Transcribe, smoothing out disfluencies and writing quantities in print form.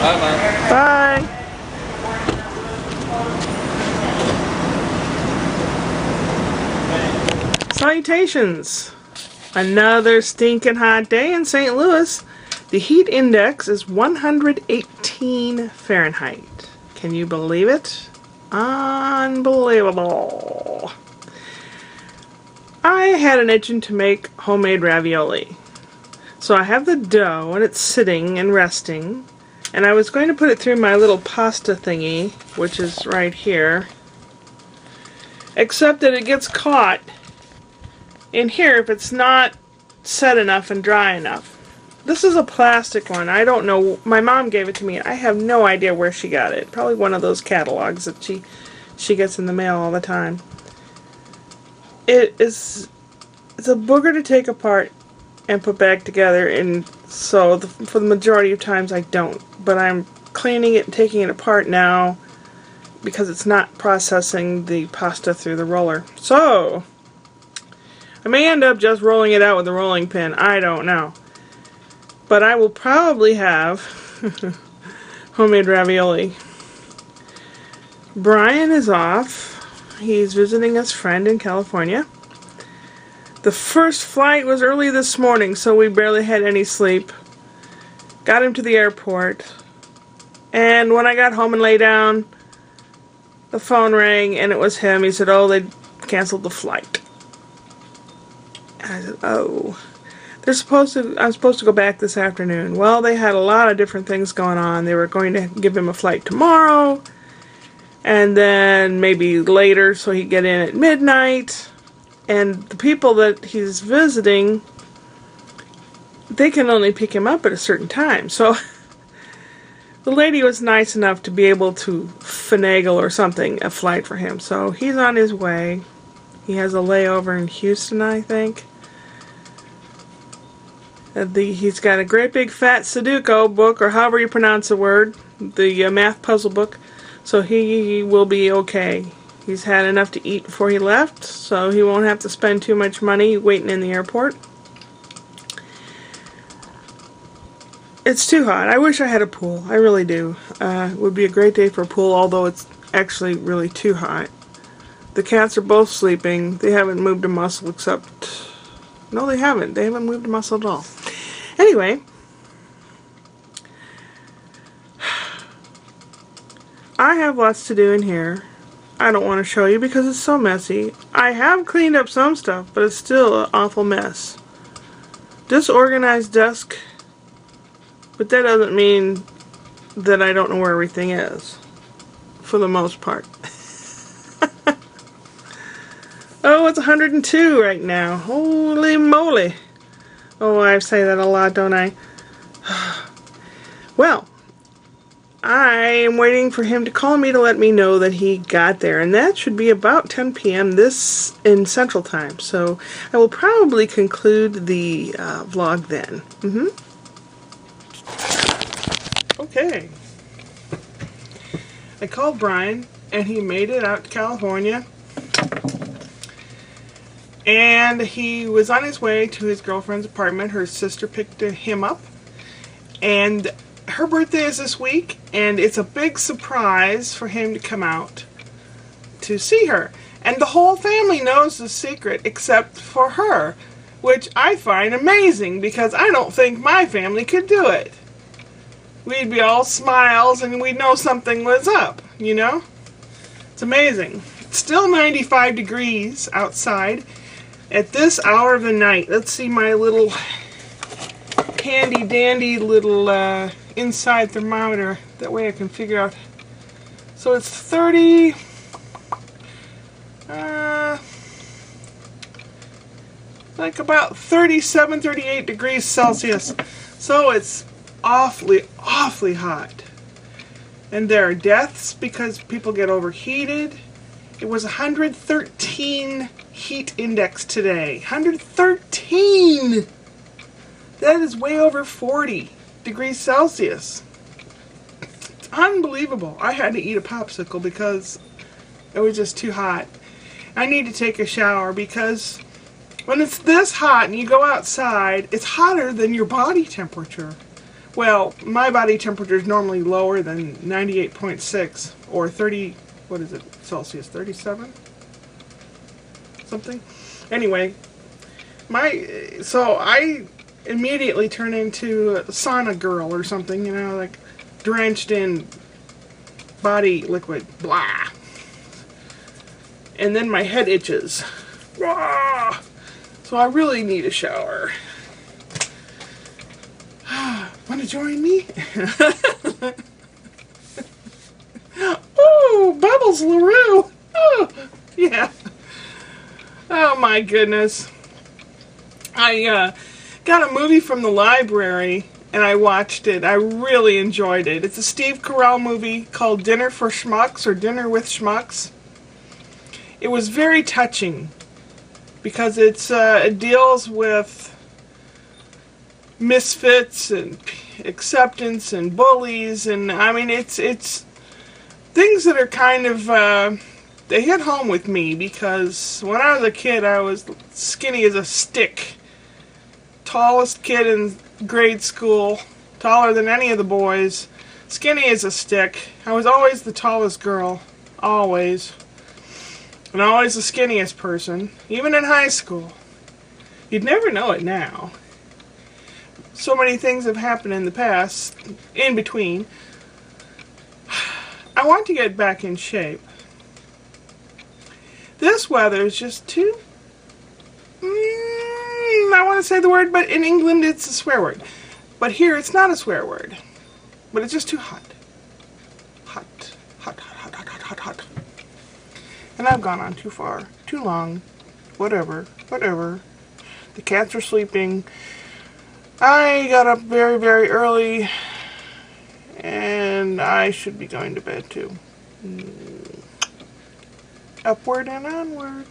Bye, Mom. Bye. Salutations. Another stinking hot day in St. Louis. The heat index is 118 Fahrenheit. Can you believe it? Unbelievable. I had an itching to make homemade ravioli. So I have the dough and it's sitting and resting. And I was going to put it through my little pasta thingy, which is right here. Except that it gets caught in here if it's not set enough and dry enough. This is a plastic one. I don't know. My mom gave it to me. I have no idea where she got it. Probably one of those catalogs that she gets in the mail all the time. It's a booger to take apart and put back together, and so for the majority of times I don't. But I'm cleaning it and taking it apart now because it's not processing the pasta through the roller. So I may end up just rolling it out with a rolling pin. I don't know. But I will probably have homemade ravioli. Brian is off. He's visiting his friend in California. The first flight was early this morning, so we barely had any sleep. Got him to the airport. And when I got home and lay down, the phone rang and it was him. He said, oh, they canceled the flight. And I said, oh. I'm supposed to go back this afternoon. Well, they had a lot of different things going on. They were going to give him a flight tomorrow, and then maybe later so he'd get in at midnight. And the people that he's visiting, they can only pick him up at a certain time. So the lady was nice enough to be able to finagle or something a flight for him. So he's on his way. He has a layover in Houston, I think. He's got a great big fat Sudoku book, or however you pronounce the word, the math puzzle book, so he will be okay. He's had enough to eat before he left, so he won't have to spend too much money waiting in the airport. It's too hot. I wish I had a pool. I really do. It would be a great day for a pool, although it's actually really too hot. The cats are both sleeping. They haven't moved a muscle except... No, they haven't. They haven't moved a muscle at all. Anyway, I have lots to do in here. I don't want to show you because it's so messy. I have cleaned up some stuff, but it's still an awful mess. Disorganized desk, but that doesn't mean that I don't know where everything is, for the most part. Oh, it's 102 right now. Holy moly. Oh, I say that a lot, don't I? Well, I am waiting for him to call me to let me know that he got there. And that should be about 10 p.m. this in Central Time. So I will probably conclude the vlog then. Okay. I called Brian, and he made it out to California. And he was on his way to his girlfriend's apartment. Her sister picked him up. And her birthday is this week. And it's a big surprise for him to come out to see her. And the whole family knows the secret except for her. Which I find amazing because I don't think my family could do it. We'd be all smiles and we'd know something was up, you know? It's amazing. It's still 95 degrees outside. At this hour of the night, let's see my little handy dandy little inside thermometer. That way I can figure out. So it's 30, like about 37, 38 degrees Celsius. So it's awfully, awfully hot. And there are deaths because people get overheated. It was 113 heat index today. 113! That is way over 40 degrees Celsius. It's unbelievable. I had to eat a popsicle because it was just too hot. I need to take a shower because when it's this hot and you go outside, it's hotter than your body temperature. Well, my body temperature is normally lower than 98.6 or 30, what is it, Celsius, 37? Something? Anyway, so I immediately turn into a sauna girl or something, you know, like drenched in body liquid, blah. And then my head itches. Blah. So I really need a shower. Want to join me? Oh, Bubbles LaRue. Oh, yeah. Oh my goodness. I got a movie from the library and I watched it. I really enjoyed it. It's a Steve Carell movie called Dinner for Schmucks or Dinner with Schmucks. It was very touching because it deals with misfits and acceptance and bullies, and I mean it's things that are kind of they hit home with me because when I was a kid I was skinny as a stick, tallest kid in grade school, taller than any of the boys, skinny as a stick. I was always the tallest girl, always, and always the skinniest person, even in high school. You'd never know it now. So many things have happened in the past, in between. I want to get back in shape. This weather is just too... I want to say the word, but in England it's a swear word. But here it's not a swear word. But it's just too hot. Hot. Hot, hot, hot, hot, hot, hot. And I've gone on too far. Too long. Whatever. Whatever. The cats are sleeping. I got up very, very early, and I should be going to bed too. Upward and onward.